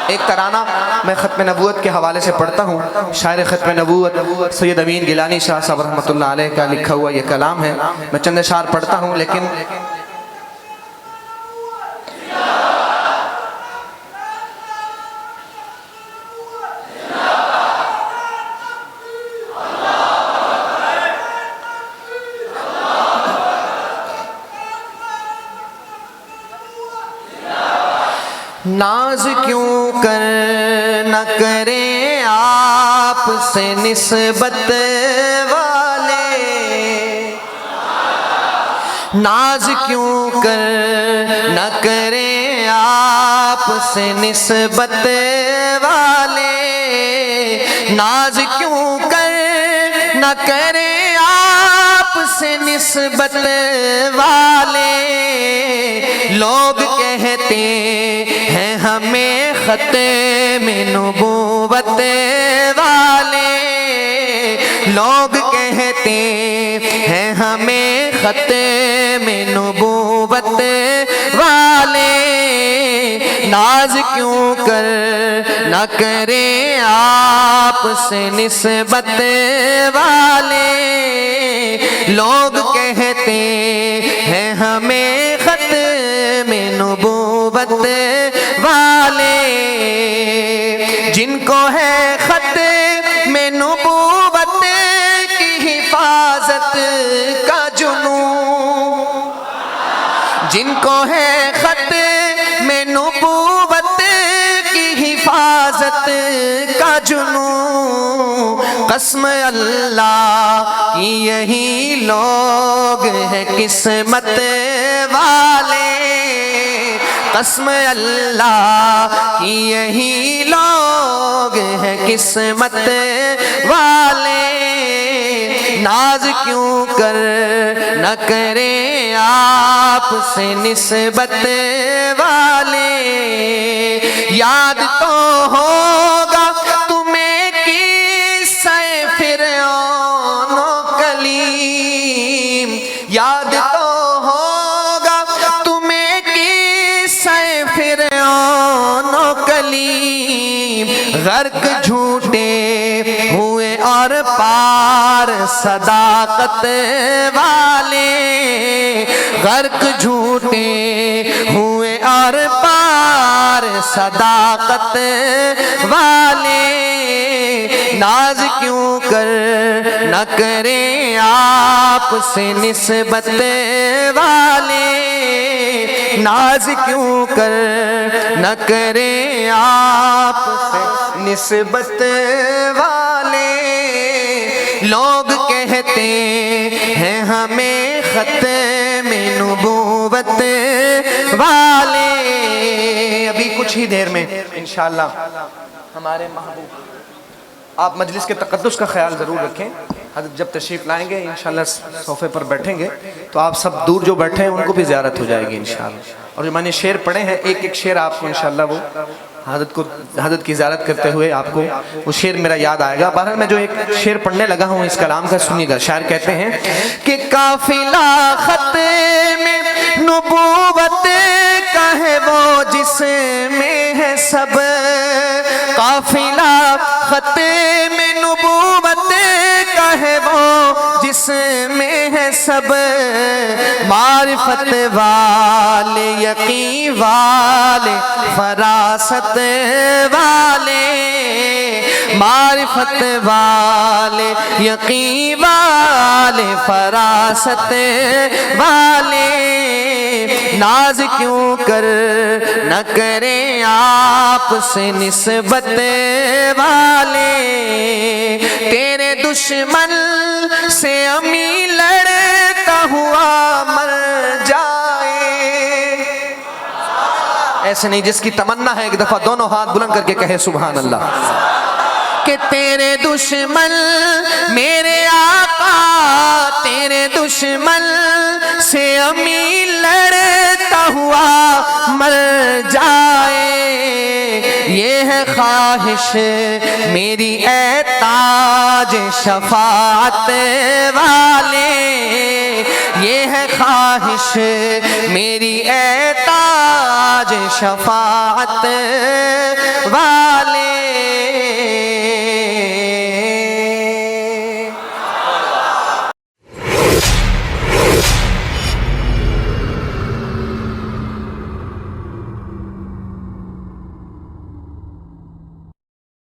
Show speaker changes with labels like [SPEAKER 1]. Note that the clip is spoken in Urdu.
[SPEAKER 1] ایک ترانہ میں ختم نبوت کے حوالے سے پڑھتا ہوں. شاعر ختم نبوت سید امین گیلانی شاہ صاحب رحمۃ اللہ علیہ کا لکھا ہوا یہ کلام ہے. میں چند اشعار پڑھتا ہوں لیکن ناز کیوں کر نہ کریں آپ سے نسبت والے، ناز کیوں کر نہ کریں آپ سے نسبت والے، ناز کیوں کر نہ کریں آپ سے نسبت والے. لوگ کہتے ہیں ہمیں ختم نبوت والے، لوگ کہتے ہیں ہمیں ختم نبوت والے. ناز کیوں کر نہ کریں آپ سے نسبت والے، لوگ کہتے ہیں ہمیں ختم نبوت والے. جن کو ہے ختم نبوت کی حفاظت کا جنون، جن کو ہے ختم نبوت کی حفاظت کا جنون، قسم اللہ کی یہی لوگ ہیں قسمت والے، قسم اللہ کی یہی لوگ ہیں قسمت والے. ناز کیوں کر نہ کریں آپ سے نسبت والے. یاد تو ہوگا تمہیں قصہ فرعون و کلیم، یاد تو ہوگا تمہیں قصہ فرعون و کلیم. غرق جھوٹے ہوئے اور پار صداقت والے، غرق جھوٹے ہوئے اور پار صداقت والے. ناز کیوں کر نہ کریں آپ سے نسبت والے، ناز کیوں کر نہ کریں آپ سے نسبت والے. لوگ کہتے ہیں ہمیں ختم نبوت والے. ابھی کچھ ہی دیر میں انشاءاللہ ہمارے محبوب، آپ مجلس کے تقدس کا خیال ضرور رکھیں. حضرت جب تشریف لائیں گے انشاءاللہ صوفے پر بیٹھیں گے تو آپ سب دور جو بیٹھے ہیں ان کو بھی زیارت ہو جائے گی انشاءاللہ. اور جو میں نے شعر پڑھے ہیں ایک ایک شعر آپ کو انشاءاللہ وہ حضرت کی زیارت کرتے ہوئے آپ کو وہ شعر میرا یاد آئے گا. بہرحال میں جو ایک شعر پڑھنے لگا ہوں اس کلام کا سنیے گا. شاعر کہتے ہیں کہ قافلہ ختم نبوت کا ہے وہ جس میں ہے سب، قافلہ ختم نبوت کا ہے وہ جس میں ہے سب. معرفت والے، یقین والے، فراست والے، معرفت والے، یقین والے، فراست والے. ناز کیوں کر نہ کریں آپ سے نسبت والے. تیرے دشمن سے امی لڑتا ہوا مر جائے، ایسے نہیں جس کی تمنا ہے ایک دفعہ دونوں ہاتھ بلند کر کے کہے سبحان اللہ. کہ تیرے دشمن میرے آقا، تیرے دشمن سے امی لڑتا ہوا مر جائے، یہ ہے خواہش میری اے تاج شفاعت والے، یہ ہے خواہش میری اے تاج شفاعت والے۔